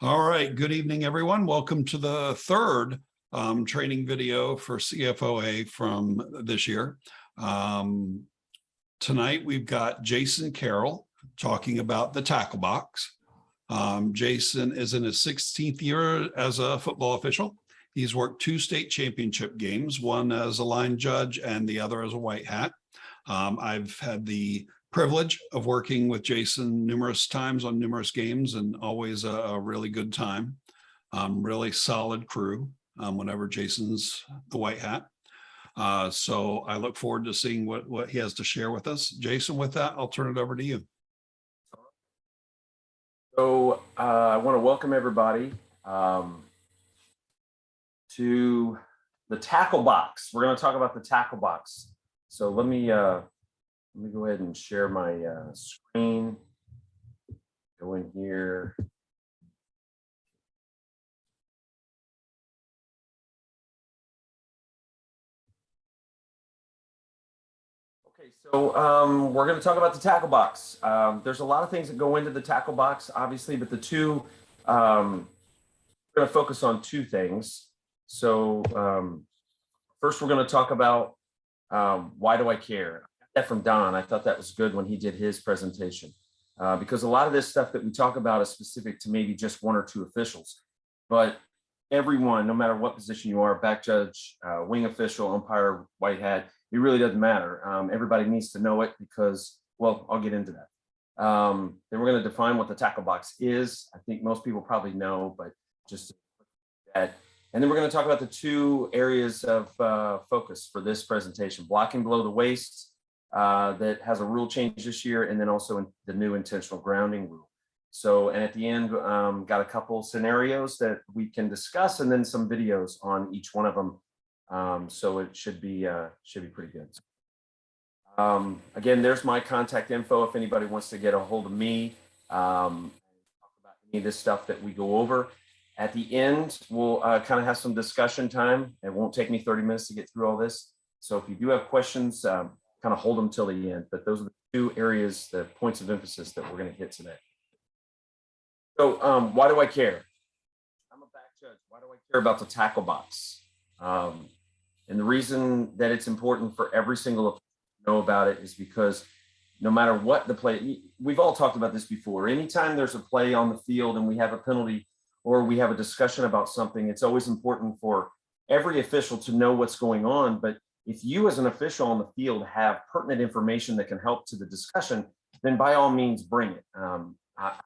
All right, good evening, everyone. Welcome to the third training video for CFOA from this year. Tonight, we've got Jasn Carroll talking about the tackle box. Jasn is in his 16th year as a football official. He's worked 2 state championship games, one as a line judge and the other as a white hat. I've had the privilege of working with Jasn numerous times on numerous games, and always a really good time. Really solid crew whenever Jasn's the white hat. So I look forward to seeing what he has to share with us. Jasn, with that, I'll turn it over to you. So I want to welcome everybody to the tackle box. We're going to talk about the tackle box. So let me go ahead and share my screen. Go in here. Okay, so we're going to talk about the tackle box. There's a lot of things that go into the tackle box, obviously, but we're going to focus on 2 things. So first, we're going to talk about why do I care? I got that from Don. I thought that was good when he did his presentation, because a lot of this stuff that we talk about is specific to maybe just 1 or 2 officials, but everyone, no matter what position you are, back judge, wing official, umpire, white hat, it really doesn't matter. Everybody needs to know it because, well, I'll get into that. Then we're going to define what the tackle box is. I think most people probably know, but just that. And then we're going to talk about the 2 areas of focus for this presentation: blocking below the waist, that has a rule change this year, and then also in the new intentional grounding rule. So, and at the end, got a couple scenarios that we can discuss, and then some videos on each one of them. So it should be pretty good. Again, there's my contact info if anybody wants to get a hold of me, talk about any of this stuff that we go over. At the end, we'll kind of have some discussion time. It won't take me 30 minutes to get through all this. So if you do have questions, kind of hold them till the end. But those are the 2 areas, the points of emphasis that we're going to hit today. So why do I care? I'm a back judge. Why do I care about the tackle box? And the reason that it's important for every single official to know about it is because no matter what the play, we've all talked about this before. Anytime there's a play on the field and we have a penalty or we have a discussion about something, it's always important for every official to know what's going on. But if you as an official on the field have pertinent information that can help to the discussion, then by all means bring it. I've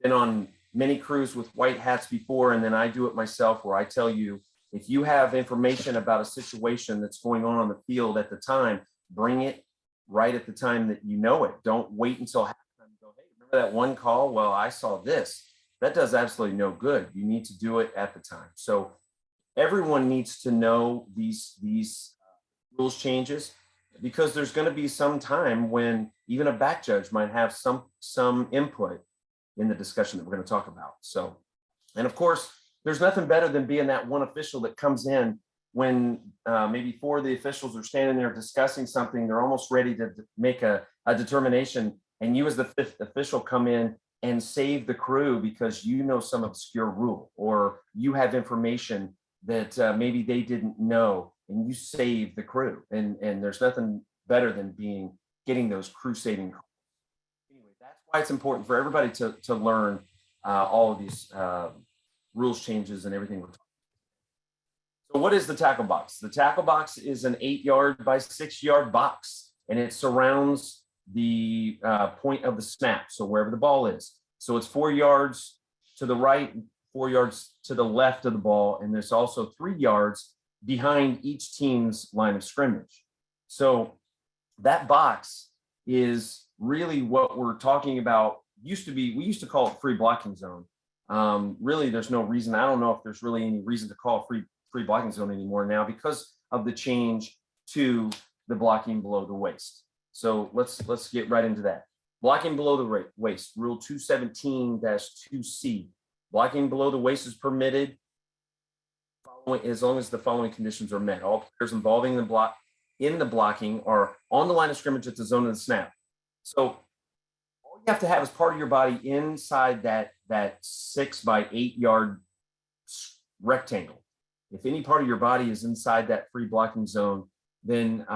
been on many crews with white hats before, and then I do it myself where I tell you, if you have information about a situation that's going on the field at the time, bring it right at the time that you know it. Don't wait until halftime and go, hey, remember that one call? Well, I saw this. That does absolutely no good. You need to do it at the time. So everyone needs to know these rules changes, because there's going to be some time when even a back judge might have some input in the discussion that we're going to talk about. So, and of course, there's nothing better than being that one official that comes in when maybe 4 of the officials are standing there discussing something. They're almost ready to make a determination, and you as the 5th official come in and save the crew because you know some obscure rule, or you have information that maybe they didn't know, and you save the crew. And there's nothing better than getting those crew saving calls. Anyway, that's why it's important for everybody to learn all of these rules changes and everything we're talking about. So what is the tackle box? The tackle box is an 8-yard by 6-yard box, and it surrounds the point of the snap, so wherever the ball is. So it's 4 yards to the right, 4 yards to the left of the ball, and there's also 3 yards behind each team's line of scrimmage. So that box is really what we're talking about. We used to call it free blocking zone. Really, there's no reason. I don't know if there's really any reason to call it free blocking zone anymore now because of the change to the blocking below the waist. So let's get right into that. Blocking below the waist, Rule 217-2C. Blocking below the waist is permitted as long as the following conditions are met. All players involving the blocking are on the line of scrimmage at the zone of the snap. So all you have to have is part of your body inside that that 6 by 8 yard rectangle. If any part of your body is inside that free blocking zone, then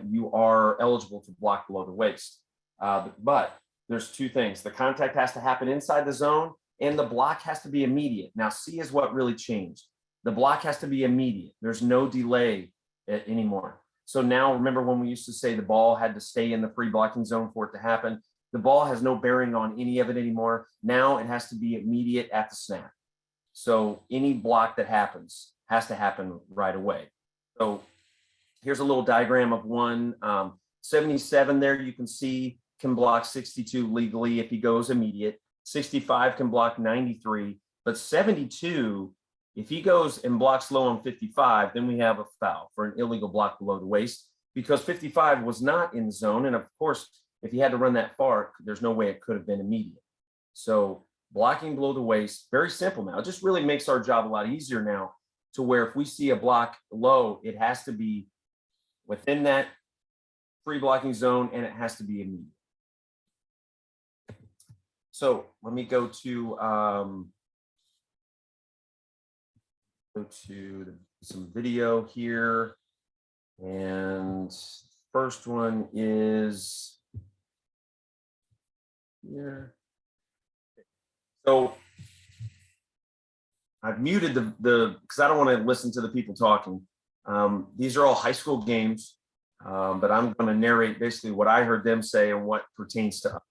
you are eligible to block below the waist. But there's two things. The contact has to happen inside the zone, and the block has to be immediate. Now, C is what really changed. The block has to be immediate. There's no delay anymore. So now remember when we used to say the ball had to stay in the free blocking zone for it to happen? The ball has no bearing on any of it anymore. Now it has to be immediate at the snap. So any block that happens has to happen right away. So here's a little diagram of one. 77 there, you can see, can block 62 legally if he goes immediate. 65 can block 93, but 72, if he goes and blocks low on 55, then we have a foul for an illegal block below the waist, because 55 was not in the zone. And of course, if he had to run that far, there's no way it could have been immediate. So blocking below the waist, very simple now. It just really makes our job a lot easier now, to where if we see a block low, it has to be within that free blocking zone, and it has to be immediate. So let me go to some video here. And first one is here. So I've muted the because I don't want to listen to the people talking. These are all high school games, but I'm going to narrate basically what I heard them say and what pertains to us.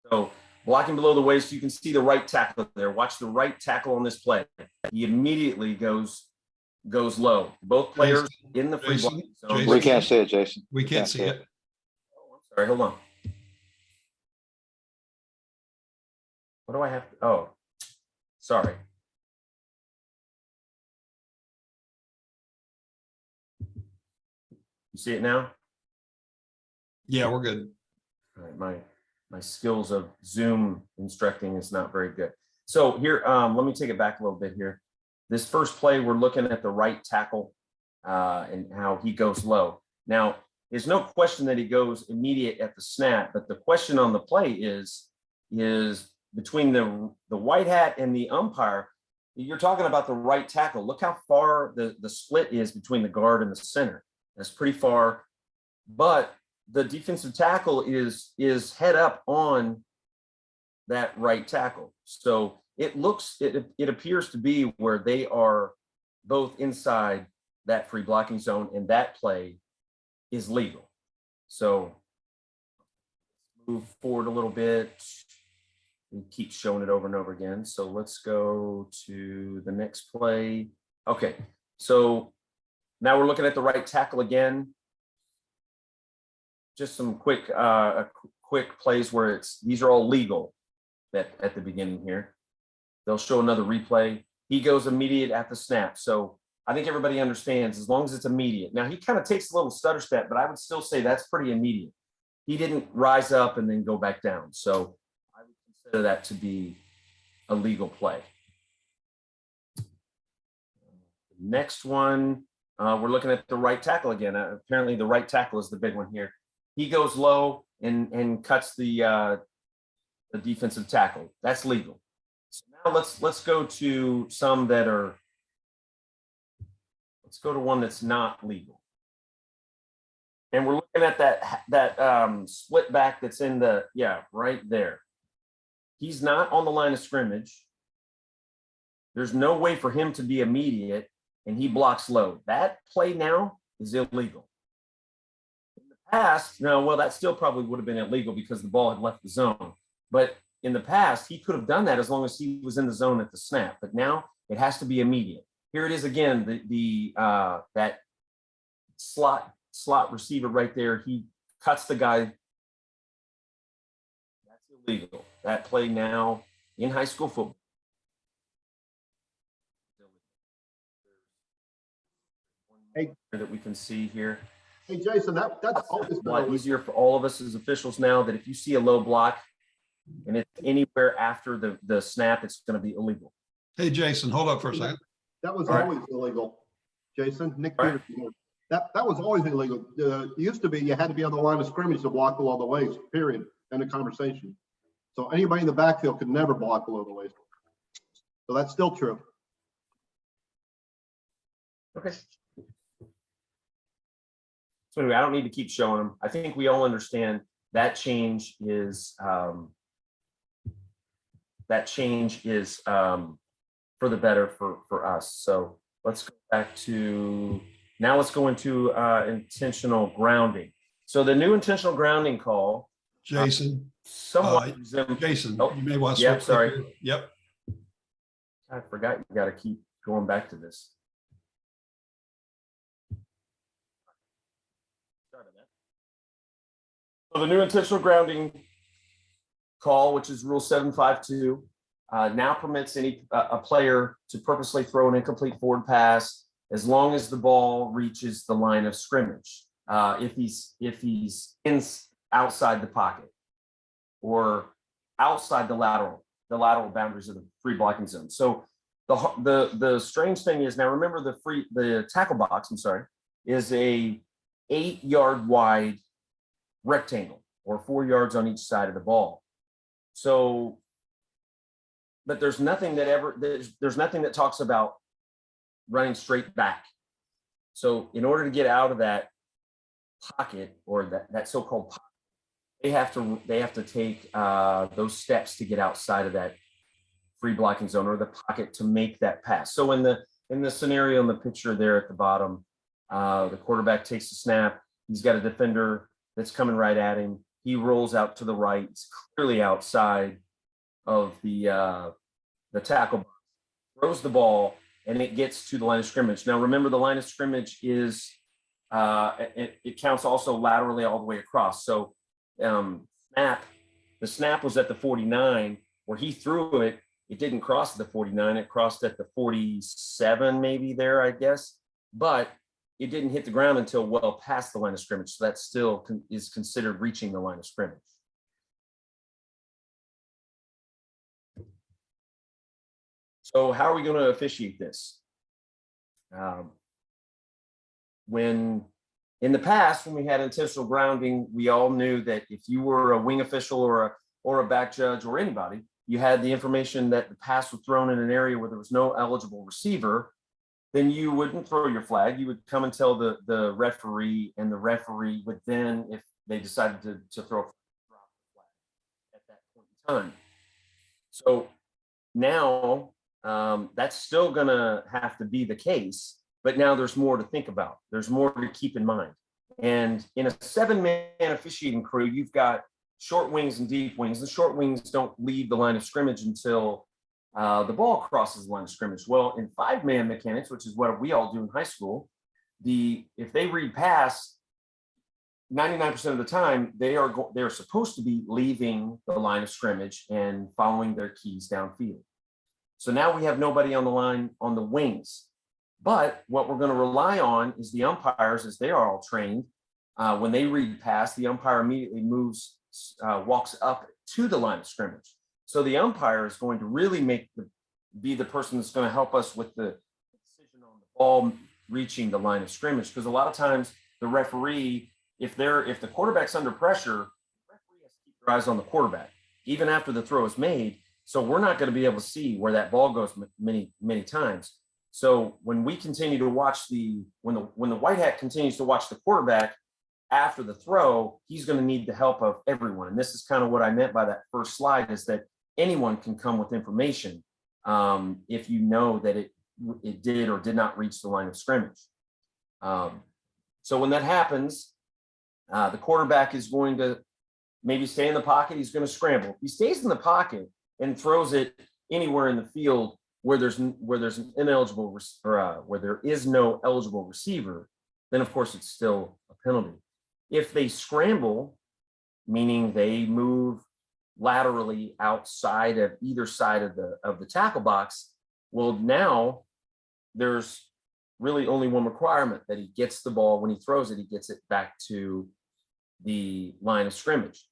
So blocking below the waist, you can see the right tackle there. Watch the right tackle on this play. He immediately goes low. Both players in the free blocking zone. We can't see it, Jason. We can't see it. Oh, I'm sorry, hold on. What do I have? Oh, sorry. You see it now? Yeah, we're good. All right, my skills of Zoom instructing is not very good. So here, let me take it back a little bit here. This first play, we're looking at the right tackle and how he goes low. Now, there's no question that he goes immediate at the snap, but the question on the play is between the white hat and the umpire, you're talking about the right tackle. Look how far the split is between the guard and the center. That's pretty far, but the defensive tackle is head up on that right tackle. So it appears to be where they are both inside that free blocking zone, and that play is legal. So move forward a little bit and keep showing it over and over again. So let's go to the next play. Okay, so now we're looking at the right tackle again. Just some quick plays where these are all legal at the beginning here. They'll show another replay. He goes immediate at the snap. So I think everybody understands, as long as it's immediate. Now he kind of takes a little stutter step, but I would still say that's pretty immediate. He didn't rise up and then go back down. So I would consider that to be a legal play. Next one, we're looking at the right tackle again. Apparently the right tackle is the big one here. He goes low and cuts the defensive tackle. That's legal. So now let's go to some that are. Let's go to one that's not legal. And we're looking at that split back that's in the right there. He's not on the line of scrimmage. There's no way for him to be immediate, and he blocks low. That play now is illegal. Past, no, well, that still probably would have been illegal because the ball had left the zone. But in the past, he could have done that as long as he was in the zone at the snap. But now it has to be immediate. Here it is again, that slot receiver right there. He cuts the guy. That's illegal. That play now in high school football. Hey, that we can see here. Hey, Jason, that's always a lot easier for all of us as officials now, that if you see a low block and it's anywhere after the snap, it's going to be illegal. Hey, Jason, hold up for a second. That was always illegal, Jason. Nick Peterson. That was always illegal. It used to be you had to be on the line of scrimmage to block below the waist, period. End of conversation. So anybody in the backfield could never block below the waist. So that's still true. Okay. So anyway, I don't need to keep showing them. I think we all understand that change is for the better for us. So let's go back to now. Let's go into intentional grounding. So the new intentional grounding call, Jason, somewhat Jason, Oh, you may want to. yep, switch sorry. here. Yep. I forgot you got to keep going back to this. Sorry about that. So the new intentional grounding call, which is Rule 752, now permits a player to purposely throw an incomplete forward pass as long as the ball reaches the line of scrimmage. If he's outside the pocket or outside the lateral boundaries of the free blocking zone. So the strange thing is, now remember the tackle box, is a 8-yard wide rectangle, or 4 yards on each side of the ball. So, but there's nothing that talks about running straight back. So in order to get out of that pocket, or that so-called pocket, they have to take those steps to get outside of that free blocking zone or the pocket to make that pass. So in the scenario in the picture there at the bottom, the quarterback takes the snap. He's got a defender that's coming right at him. He rolls out to the right. It's clearly outside of the tackle box, throws the ball, and it gets to the line of scrimmage. Now, remember, the line of scrimmage is it counts also laterally all the way across. So the snap was at the 49, where he threw it. It didn't cross the 49. It crossed at the 47, maybe there, I guess. But it didn't hit the ground until well past the line of scrimmage. So that still is considered reaching the line of scrimmage. So how are we going to officiate this? When in the past, when we had intentional grounding, we all knew that if you were a wing official or a back judge or anybody, you had the information that the pass was thrown in an area where there was no eligible receiver, then you wouldn't throw your flag. You would come and tell the referee, and the referee would then, if they decided to throw a flag, drop the flag at that point in time. So now that's still going to have to be the case, but now there's more to think about. There's more to keep in mind. And in a 7-man officiating crew, you've got short wings and deep wings. The short wings don't leave the line of scrimmage until the ball crosses the line of scrimmage. Well, in 5-man mechanics, which is what we all do in high school, if they read pass, 99% of the time they're supposed to be leaving the line of scrimmage and following their keys downfield. So now we have nobody on the line on the wings. But what we're going to rely on is the umpires, as they are all trained. When they read pass, the umpire immediately walks up to the line of scrimmage. So the umpire is going to really be the person that's going to help us with the decision on the ball reaching the line of scrimmage. Because a lot of times the referee, if the quarterback's under pressure, the referee has to keep their eyes on the quarterback, even after the throw is made. So we're not going to be able to see where that ball goes many times. So when we continue to watch when the white hat continues to watch the quarterback after the throw, he's going to need the help of everyone. And this is kind of what I meant by that first slide, is that anyone can come with information if you know that it did or did not reach the line of scrimmage. So when that happens, the quarterback is going to maybe stay in the pocket. He's going to scramble. If he stays in the pocket and throws it anywhere in the field where there's an ineligible or where there is no eligible receiver, then of course it's still a penalty. If they scramble, meaning they move laterally outside of either side of the tackle box, well, now there's really only one requirement: that he gets the ball. When he throws it, he gets it back to the line of scrimmage.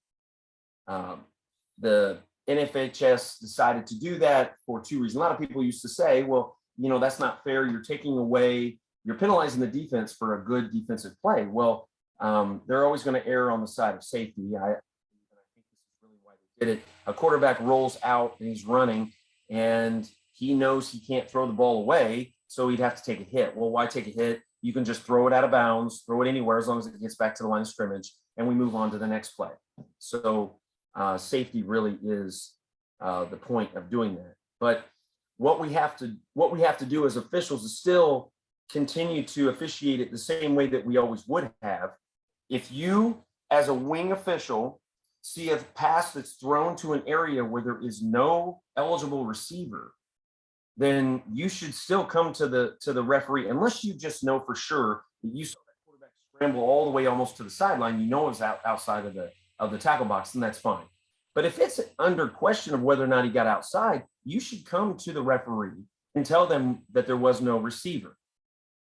The NFHS decided to do that for 2 reasons. A lot of people used to say, well, that's not fair. You're penalizing the defense for a good defensive play. Well, they're always going to err on the side of safety. I think this is really why they did it. A quarterback rolls out and he's running, and he knows he can't throw the ball away, so he'd have to take a hit. Well, why take a hit? You can just throw it out of bounds, throw it anywhere as long as it gets back to the line of scrimmage, and we move on to the next play. So safety really is the point of doing that. But what we have to do as officials is still continue to officiate it the same way that we always would have. If you, as a wing official, see a pass that's thrown to an area where there is no eligible receiver, then you should still come to the referee, unless you just know for sure that you saw that quarterback scramble all the way almost to the sideline. You know it's outside of the tackle box, and that's fine. But if it's under question of whether or not he got outside, you should come to the referee and tell them that there was no receiver.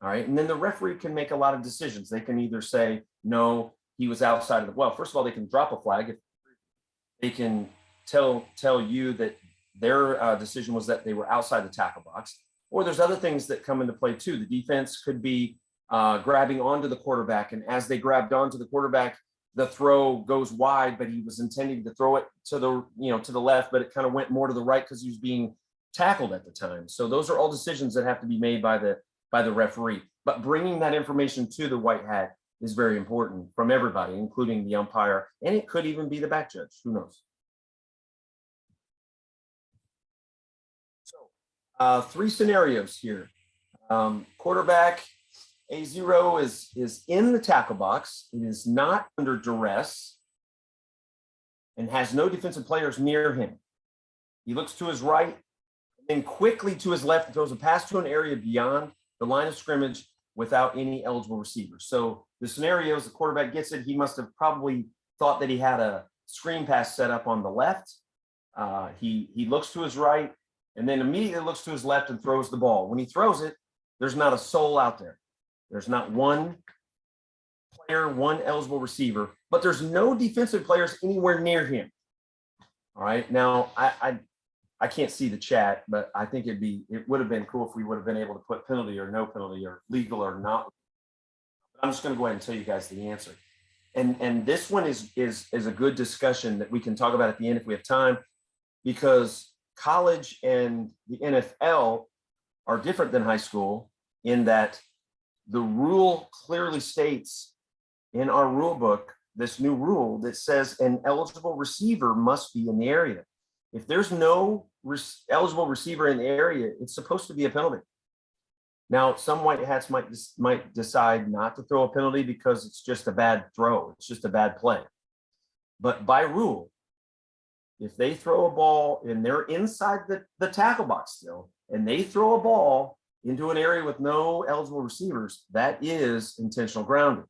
All right. And then the referee can make a lot of decisions. They can either say, no, he was outside of the, well, first of all, they can drop a flag. If they can tell you that their decision was that they were outside the tackle box. Or there's other things that come into play too. The defense could be grabbing onto the quarterback. And as they grabbed onto the quarterback, the throw goes wide, but he was intending to throw it to the left, but it kind of went more to the right because he was being tackled at the time. So those are all decisions that have to be made by the referee. But bringing that information to the white hat is very important from everybody, including the umpire, and it could even be the back judge. Who knows? So 3 scenarios here. Quarterback A0 is in the tackle box. It is not under duress and has no defensive players near him. He looks to his right, then quickly to his left and throws a pass to an area beyond the line of scrimmage without any eligible receivers. So the scenario is the quarterback gets it. He must have probably thought that he had a screen pass set up on the left. He looks to his right and then immediately looks to his left and throws the ball. When he throws it, there's not a soul out there. There's not one player, one eligible receiver, but there's no defensive players anywhere near him. All right. Now, I can't see the chat, but I think it would have been cool if we would have been able to put penalty or no penalty or legal or not. But I'm just going to go ahead and tell you guys the answer. And this one is a good discussion that we can talk about at the end if we have time, because college and the NFL are different than high school in that the rule clearly states in our rule book, this new rule that says an eligible receiver must be in the area. If there's no eligible receiver in the area, it's supposed to be a penalty. Now, some white hats might decide not to throw a penalty because it's just a bad throw. It's just a bad play. But by rule, if they throw a ball and they're inside the tackle box still, and they throw a ball into an area with no eligible receivers, that is intentional grounding.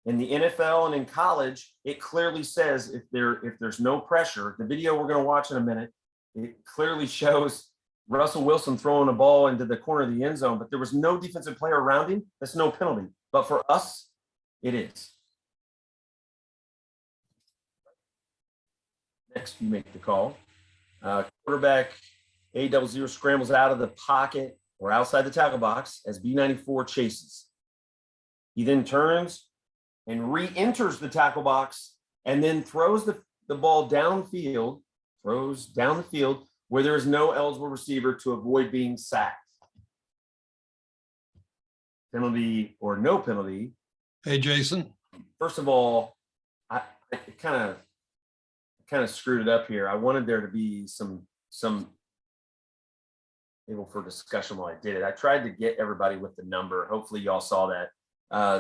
In the NFL and in college, it clearly says if there's no pressure, the video we're going to watch in a minute, it clearly shows Russell Wilson throwing a ball into the corner of the end zone, but there was no defensive player around him. That's no penalty. But for us, it is. Next, you make the call. Quarterback A00 scrambles out of the pocket or outside the tackle box as B94 chases. He then turns and re-enters the tackle box and then throws the ball downfield, where there is no eligible receiver to avoid being sacked. Penalty or no penalty. Hey, Jason. First of all, I kind of screwed it up here. I wanted there to be some able for discussion while I did it. I tried to get everybody with the number. Hopefully y'all saw that.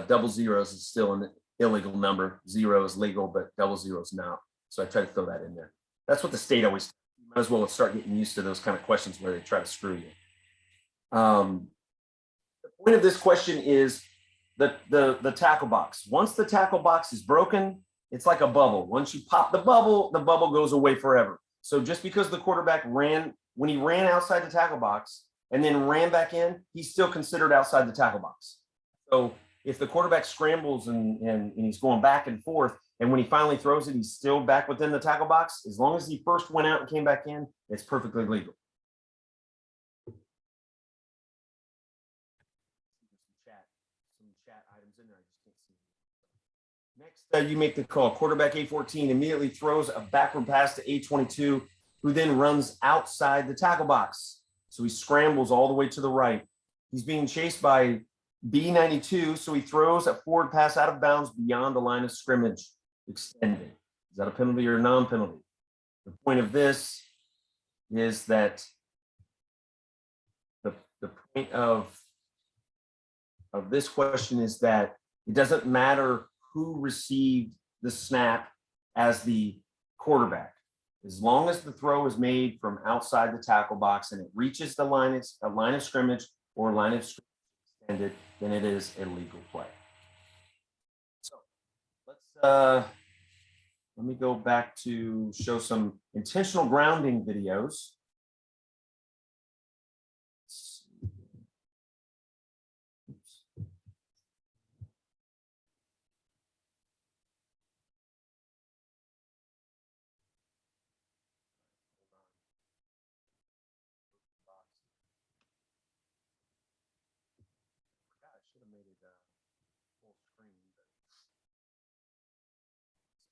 Double zeros is still an illegal number. 0 is legal, but double zero is not. So I try to throw that in there. That's what the state always, you might as well start getting used to those kind of questions where they try to screw you. The point of this question is the tackle box. Once the tackle box is broken, it's like a bubble. Once you pop the bubble goes away forever. So just because the quarterback when he ran outside the tackle box and then ran back in, he's still considered outside the tackle box. So if the quarterback scrambles and he's going back and forth, and when he finally throws it, he's still back within the tackle box, as long as he first went out and came back in, it's perfectly legal. Some chat items in there. I just can't see. Next, you make the call. Quarterback A14 immediately throws a backward pass to A22, who then runs outside the tackle box. So he scrambles all the way to the right. He's being chased by B92, so he throws a forward pass out of bounds beyond the line of scrimmage, extended. Is that a penalty or a non-penalty? The point of this is that the point of this question is that it doesn't matter who received the snap as the quarterback. As long as the throw is made from outside the tackle box and it reaches the line of scrimmage or line of scrimmage extended, then it is a legal play. So let me go back to show some intentional grounding videos.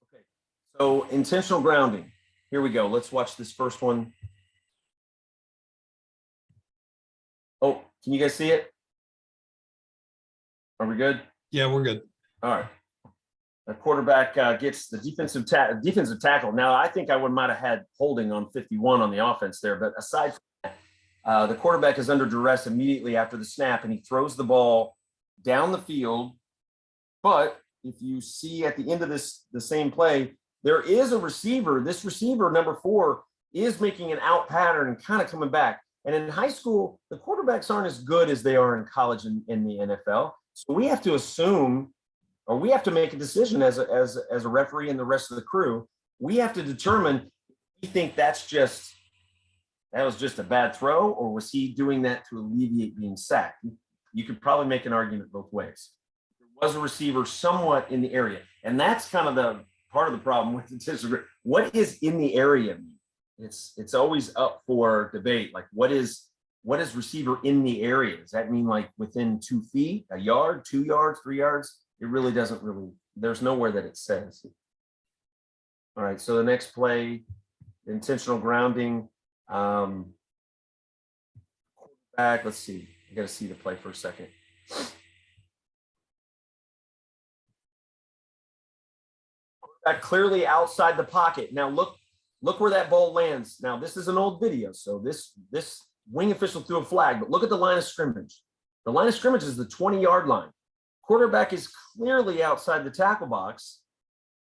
Okay, so intentional grounding. Here we go. Let's watch this first one. Oh, can you guys see it? Are we good? Yeah, we're good. All right. The quarterback gets the defensive tackle. Now, I think I might have had holding on 51 on the offense there, but aside from that, the quarterback is under duress immediately after the snap, and he throws the ball down the field. But if you see at the end of the same play, there is a receiver. This receiver, number 4, is making an out pattern and kind of coming back. And in high school, the quarterbacks aren't as good as they are in college and in the NFL. So we have to assume, or we have to make a decision as a referee and the rest of the crew. We have to determine, we think that was just a bad throw, or was he doing that to alleviate being sacked? You could probably make an argument both ways. There was a receiver somewhat in the area, and that's kind of the part of the problem with the disagree. What is in the area mean? It's always up for debate. Like, what is receiver in the area? Does that mean like within 2 feet, a yard, 2 yards, 3 yards? It really doesn't there's nowhere that it says. All right, so the next play, intentional grounding. Quarterback, let's see. I got to see the play for a second. Quarterback clearly outside the pocket. Now look where that ball lands. Now this is an old video, so this wing official threw a flag, but look at the line of scrimmage. The line of scrimmage is the 20-yard line. Quarterback is clearly outside the tackle box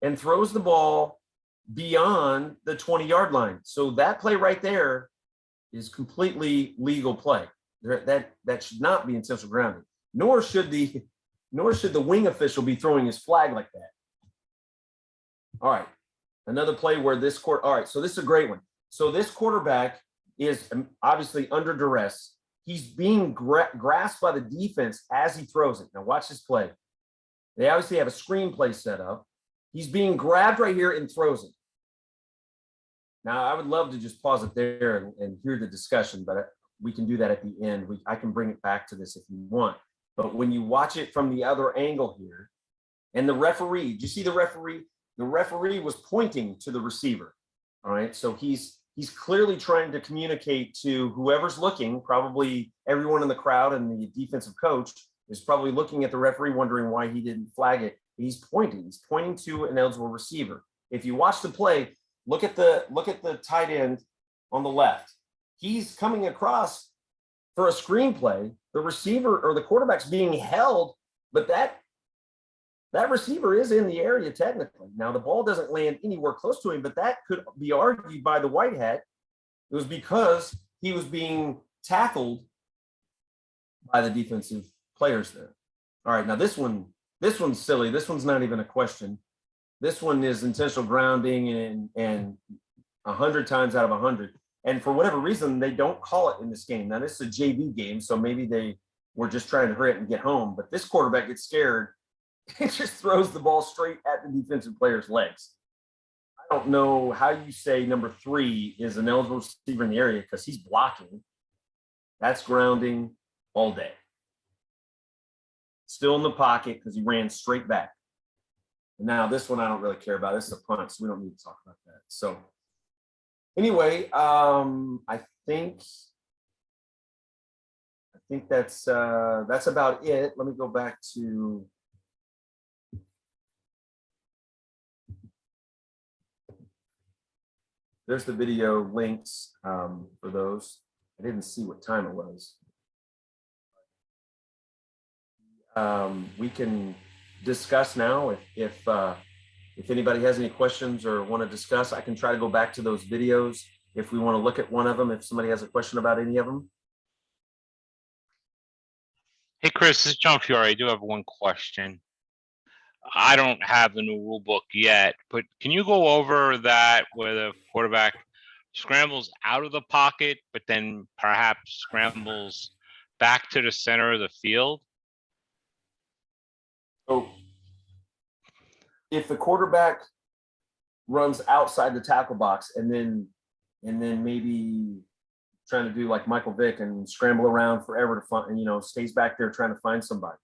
and throws the ball beyond the 20-yard line. So that play right there is completely legal play. That should not be intentional grounding. Nor should the wing official be throwing his flag like that. All right, another play where all right, so this is a great one. So this quarterback is obviously under duress. He's being grasped by the defense as he throws it. Now watch this play. They obviously have a screenplay set up. He's being grabbed right here and throws it. Now I would love to just pause it there and hear the discussion, but we can do that at the end. I can bring it back to this if you want. But when you watch it from the other angle here, and the referee, do you see the referee? The referee was pointing to the receiver. All right, so he's clearly trying to communicate to whoever's looking, probably everyone in the crowd, and the defensive coach is probably looking at the referee wondering why he didn't flag it. He's pointing to an eligible receiver. If you watch the play, look at the tight end on the left. He's coming across for a screenplay. The receiver or the quarterback's being held, but that receiver is in the area technically. Now the ball doesn't land anywhere close to him, but that could be argued by the white hat. It was because he was being tackled by the defensive players there. All right, now this one's silly. This one's not even a question. This one is intentional grounding and 100 times out of 100. And for whatever reason, they don't call it in this game. Now this is a JV game, so maybe they were just trying to hurry up and get home. But this quarterback gets scared. It just throws the ball straight at the defensive player's legs. I don't know how you say number 3 is an eligible receiver in the area because he's blocking. That's grounding all day. Still in the pocket because he ran straight back. And now this one I don't really care about. This is a punt, so we don't need to talk about that. So anyway, I think think that's about it. Let me go back to. There's the video links for those. I didn't see what time it was. We can discuss now if anybody has any questions or want to discuss. I can try to go back to those videos if we want to look at one of them, if somebody has a question about any of them. Hey, Chris, this is John Fiore. I do have one question. I don't have the new rule book yet, but can you go over that where the quarterback scrambles out of the pocket, but then perhaps scrambles back to the center of the field? So if the quarterback runs outside the tackle box and then maybe trying to do like Michael Vick and scramble around forever to find, stays back there trying to find somebody.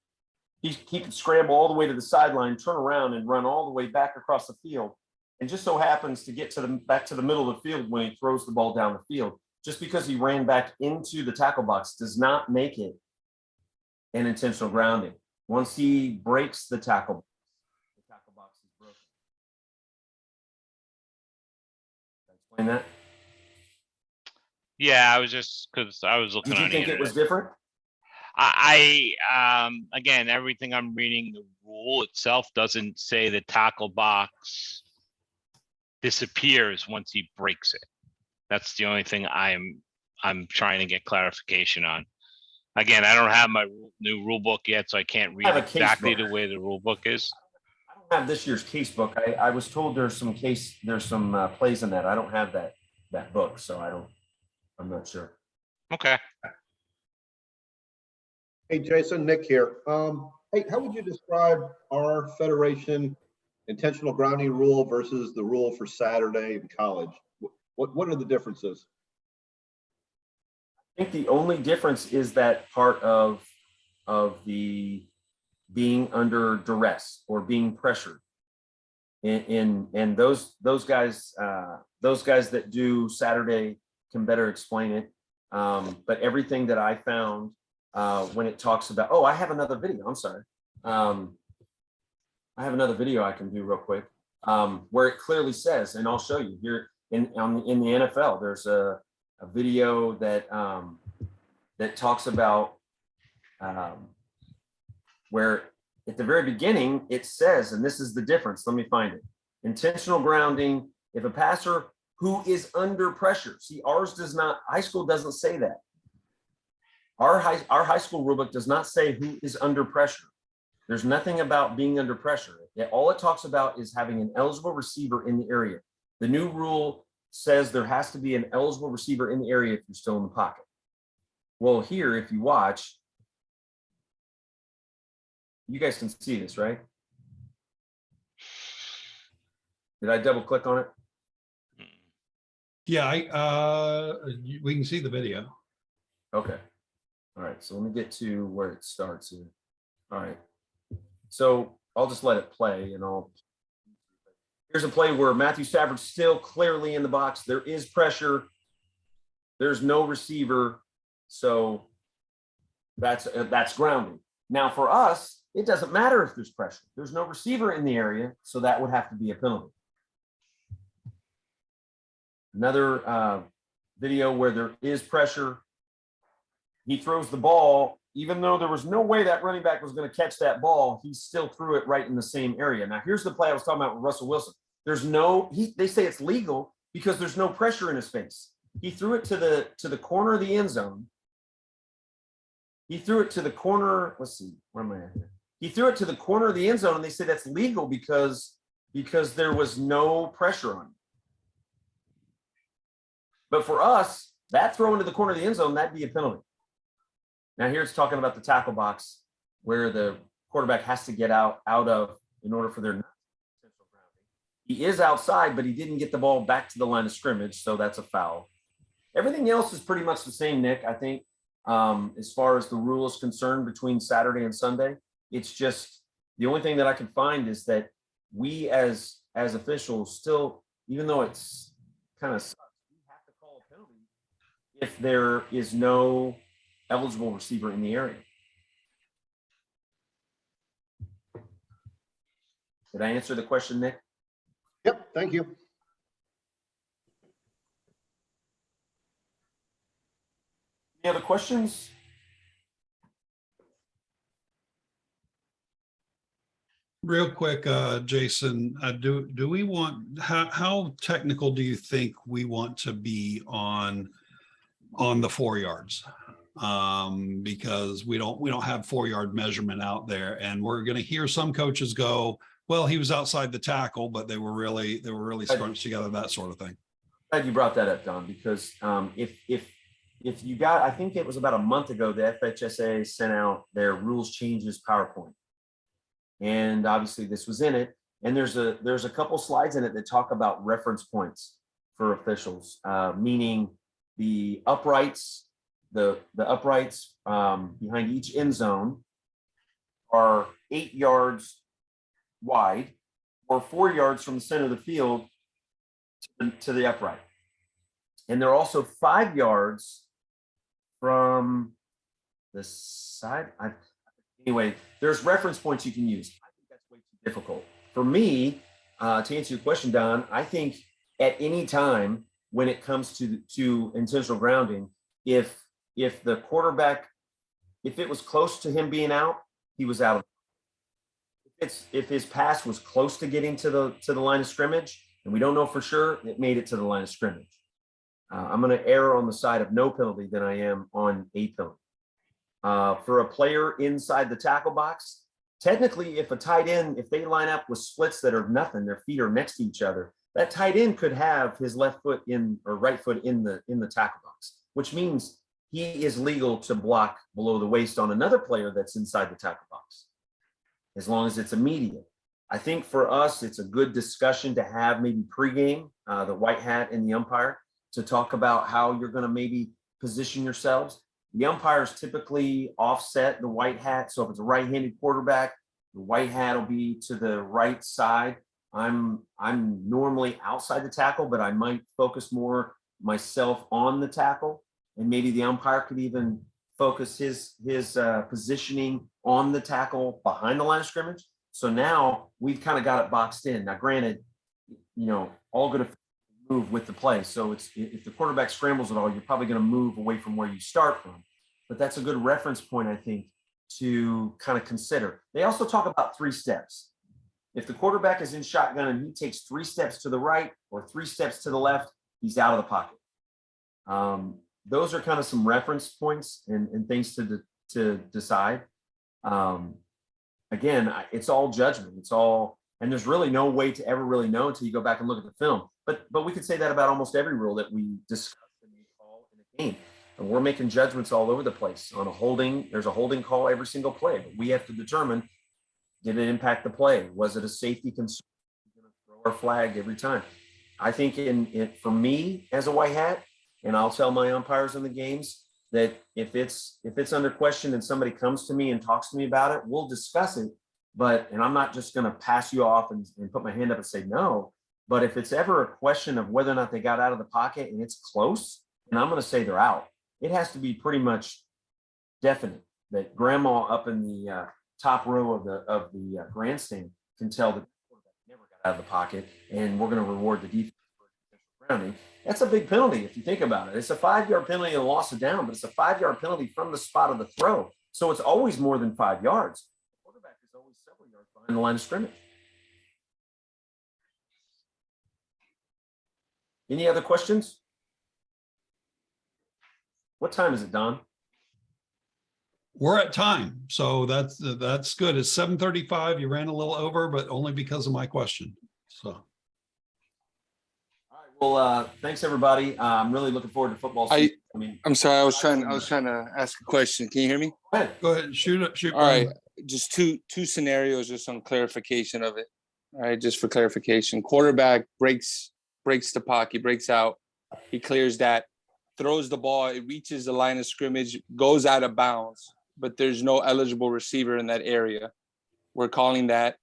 He could scramble all the way to the sideline, turn around and run all the way back across the field. And just so happens to get to back to the middle of the field when he throws the ball down the field. Just because he ran back into the tackle box does not make it an intentional grounding. Once he breaks the tackle box is broken. Can I explain that? Yeah, I was just because I was looking. Did you on think the it was internet. different? Again, everything I'm reading, the rule itself doesn't say the tackle box disappears once he breaks it. That's the only thing I'm trying to get clarification on. Again, I don't have my new rule book yet, so I can't read exactly the way the rule book is. I don't have this year's case book. I was told there's some plays in that. I don't have that book, so I'm not sure. Okay. Hey, Jason, Nick here. Hey, how would you describe our Federation intentional grounding rule versus the rule for Saturday in college? What are the differences? I think the only difference is that part of the being under duress or being pressured. And those guys that do Saturday can better explain it. But everything that I found when it talks about, I have another video. I'm sorry. I have another video I can do real quick where it clearly says, and I'll show you here in the NFL. There's a video that that talks about where at the very beginning it says, and this is the difference. Let me find it. Intentional grounding. If a passer who is under pressure. See, ours does not. High school doesn't say that. Our high school rulebook does not say who is under pressure. There's nothing about being under pressure. All it talks about is having an eligible receiver in the area. The new rule says there has to be an eligible receiver in the area if you're still in the pocket. Well, here, if you watch, you guys can see this, right? Did I double click on it? Yeah, we can see the video. Okay. All right. So let me get to where it starts here. All right. So I'll just let it play and here's a play where Matthew Stafford's still clearly in the box. There is pressure. There's no receiver. So that's grounding. Now for us, it doesn't matter if there's pressure. There's no receiver in the area. So that would have to be a penalty. Another video where there is pressure. He throws the ball, even though there was no way that running back was going to catch that ball, he still threw it right in the same area. Now, here's the play I was talking about with Russell Wilson. They say it's legal because there's no pressure in his face. He threw it to the corner of the end zone. He threw it to the corner. Let's see, where am I at here? He threw it to the corner of the end zone, and they say that's legal because there was no pressure on him. But for us, that throw into the corner of the end zone, that'd be a penalty. Now here it's talking about the tackle box where the quarterback has to get out of in order for their potential grounding. He is outside, but he didn't get the ball back to the line of scrimmage, so that's a foul. Everything else is pretty much the same, Nick, I think, as far as the rule is concerned between Saturday and Sunday. It's just the only thing that I can find is that we as officials still, even though it's kind of sucks, we have to call a penalty if there is no eligible receiver in the area. Did I answer the question, Nick? Yep, thank you. Any other questions? Real quick, Jason, do we want, how technical do you think we want to be on the 4 yards? Because we don't have 4-yard measurement out there, and we're going to hear some coaches go, well, he was outside the tackle, but they were really scrunched together, that sort of thing. Glad you brought that up, Don, because if you got, I think it was about a month ago, the FHSA sent out their rules changes PowerPoint. And obviously this was in it. And there's a couple slides in it that talk about reference points for officials, meaning the uprights, the uprights behind each end zone are 8 yards wide or 4 yards from the center of the field to the upright. And they're also 5 yards from the side. Anyway, there's reference points you can use. I think that's way too difficult. For me, to answer your question, Don, I think at any time when it comes to intentional grounding, if the quarterback, if it was close to him being out, he was out. If his pass was close to getting to the line of scrimmage, and we don't know for sure, it made it to the line of scrimmage. I'm going to err on the side of no penalty than I am on a penalty. For a player inside the tackle box, technically, if a tight end, if they line up with splits that are nothing, their feet are next to each other, that tight end could have his left foot in or right foot in the tackle box, which means he is legal to block below the waist on another player that's inside the tackle box, as long as it's immediate. I think for us, it's a good discussion to have maybe pregame, the white hat and the umpire, to talk about how you're going to maybe position yourselves. The umpires typically offset the white hat. So if it's a right-handed quarterback, the white hat will be to the right side. I'm normally outside the tackle, but I might focus more myself on the tackle. And maybe the umpire could even focus his positioning on the tackle behind the line of scrimmage. So now we've kind of got it boxed in. Now, granted, all good move with the play. So it's, if the quarterback scrambles at all, you're probably going to move away from where you start from. But that's a good reference point, I think, to kind of consider. They also talk about 3 steps. If the quarterback is in shotgun and he takes 3 steps to the right or 3 steps to the left, he's out of the pocket. Those are kind of some reference points and things to decide. Again, it's all judgment. It's all, and there's really no way to ever really know until you go back and look at the film. But we could say that about almost every rule that we discuss and we call in a game. And we're making judgments all over the place on a holding. There's a holding call every single play, but we have to determine, did it impact the play? Was it a safety concern? We're going to throw our flag every time. I think for me as a white hat, and I'll tell my umpires in the games that if it's under question and somebody comes to me and talks to me about it, we'll discuss it. And I'm not just going to pass you off and put my hand up and say no. But if it's ever a question of whether or not they got out of the pocket and it's close, and I'm going to say they're out, it has to be pretty much definite that grandma up in the top row of the grandstand can tell that the quarterback never got out of the pocket, and we're going to reward the defense for grounding. That's a big penalty if you think about it. It's a 5-yard penalty and a loss of down, but it's a 5-yard penalty from the spot of the throw. So it's always more than 5 yards. The quarterback is always several yards behind the line of scrimmage. Any other questions? What time is it, Don? We're at time, so that's good. It's 7:35. You ran a little over, but only because of my question. So. All right. Well, thanks everybody. I'm really looking forward to football season. I'm sorry. I was trying to ask a question. Can you hear me? Go ahead. Shoot. All right. Just two scenarios, just some clarification of it. All right. Just for clarification, quarterback breaks the pocket, breaks out. He clears that, throws the ball. It reaches the line of scrimmage, goes out of bounds, but there's no eligible receiver in that area. We're calling that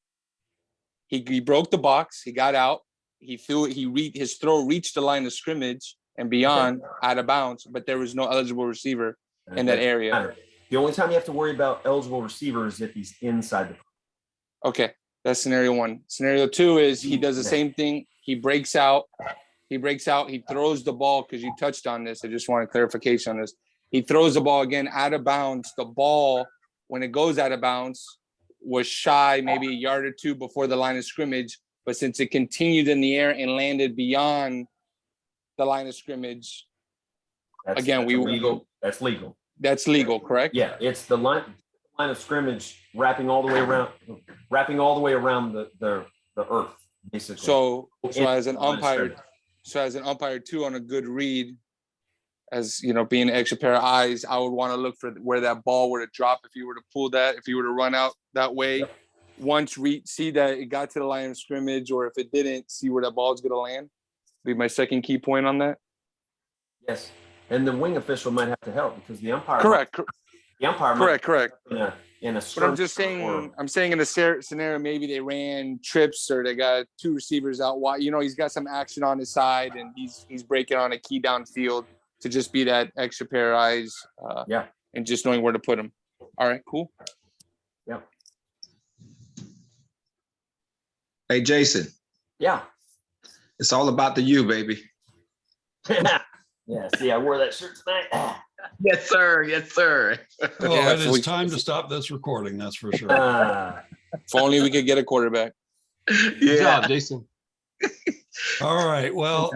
he broke the box. He got out. He threw it. His throw reached the line of scrimmage and beyond, out of bounds, but there was no eligible receiver. in that area. The only time you have to worry about eligible receivers is if he's inside the. Okay, that's scenario one. Scenario two is he does the same thing. He breaks out. He throws the ball, because you touched on this. I just wanted clarification on this. He throws the ball again out of bounds. The ball, when it goes out of bounds, was shy maybe a yard or two before the line of scrimmage. But since it continued in the air and landed beyond the line of scrimmage, That's legal. That's legal. That's legal, correct? Yeah, it's the line of scrimmage wrapping all the way around the earth, basically. So as an umpire too, on a good read, as you know, being an extra pair of eyes, I would want to look for where that ball were to drop if you were to pull that, if you were to run out that way. Yep. Once see that it got to the line of scrimmage, or if it didn't, see where that ball is going to land. Be my second key point on that. Yes, and the wing official might have to help, because the umpire. Correct. The umpire. Correct. In a. But I'm just saying. I'm saying in a scenario, maybe they ran trips, or they got two receivers out wide. You know, he's got some action on his side, and he's breaking on a key downfield to just be that extra pair of eyes. And just knowing where to put him. All right, cool. Yeah. Hey, Jason, Yeah. it's all about the you, baby. Yeah. See, I wore that shirt tonight. Yes, sir. Yes, sir. Well, Yeah, it so is time to stop this recording, that's for sure. If only we could get a quarterback. Yeah. Jason. All right, well,